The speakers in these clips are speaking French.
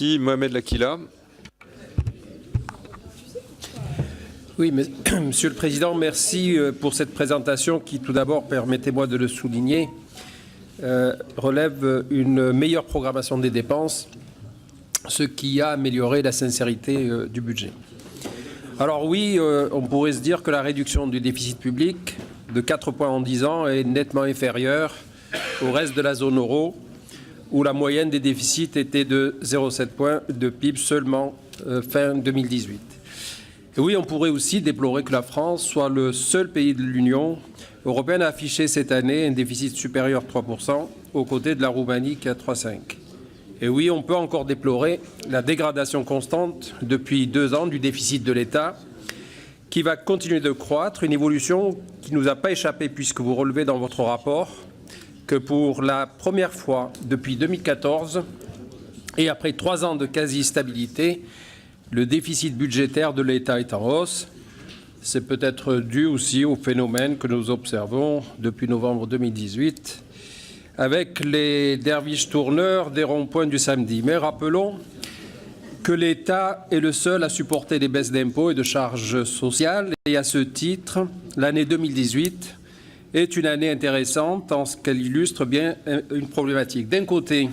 Merci. Mohamed Lakila. Oui, mais, Monsieur le Président, merci pour cette présentation qui, tout d'abord, permettez-moi de le souligner, relève une meilleure programmation des dépenses, ce qui a amélioré la sincérité du budget. Alors oui, on pourrait se dire que la réduction du déficit public de 4 points en 10 ans est nettement inférieure au reste de la zone euro, où la moyenne des déficits était de 0,7 points de PIB seulement fin 2018. Et oui, on pourrait aussi déplorer que la France soit le seul pays de l'Union européenne à afficher cette année un déficit supérieur à 3%, aux côtés de la Roumanie qui est à 3,5%. Et oui, on peut encore déplorer la dégradation constante depuis 2 ans du déficit de l'État, qui va continuer de croître, une évolution qui ne nous a pas échappé puisque vous relevez dans votre rapport que pour la première fois depuis 2014 et après 3 ans de quasi-stabilité, le déficit budgétaire de l'État est en hausse. C'est peut-être dû aussi au phénomène que nous observons depuis novembre 2018 avec les derviches tourneurs des ronds-points du samedi. Mais rappelons que l'État est le seul à supporter les baisses d'impôts et de charges sociales. Et à ce titre, l'année 2018 est une année intéressante en ce qu'elle illustre bien une problématique. D'un côté,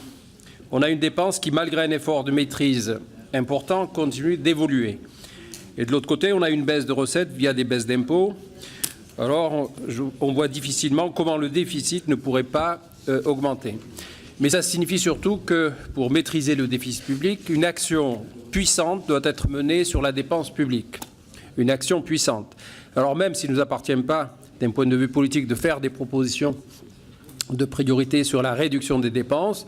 on a une dépense qui, malgré un effort de maîtrise important, continue d'évoluer. Et de l'autre côté, on a une baisse de recettes via des baisses d'impôts. Alors, on voit difficilement comment le déficit ne pourrait pas augmenter. Mais ça signifie surtout que, pour maîtriser le déficit public, une action puissante doit être menée sur la dépense publique. Une action puissante. Alors même s'il ne nous appartient pas, d'un point de vue politique, de faire des propositions de priorité sur la réduction des dépenses,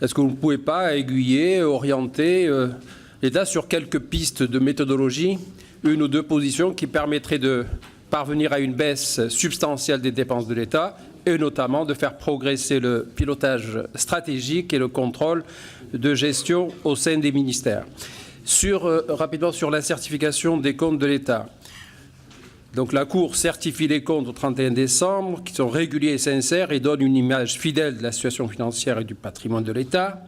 est-ce que vous ne pouvez pas aiguiller, orienter l'État sur quelques pistes de méthodologie, 1 ou 2 positions qui permettraient de parvenir à une baisse substantielle des dépenses de l'État et notamment de faire progresser le pilotage stratégique et le contrôle de gestion au sein des ministères. Rapidement sur la certification des comptes de l'État. Donc la Cour certifie les comptes au 31 décembre, qui sont réguliers et sincères et donnent une image fidèle de la situation financière et du patrimoine de l'État,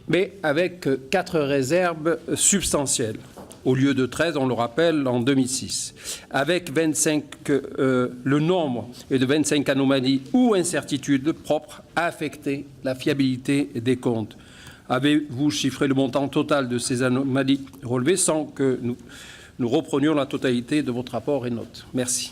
mais avec 4 réserves substantielles, au lieu de 13, on le rappelle, en 2006. Avec 25, le nombre est de 25 anomalies ou incertitudes propres à affecter la fiabilité des comptes. Avez-vous chiffré le montant total de ces anomalies relevées sans que nous reprenions la totalité de votre rapport et notes? Merci.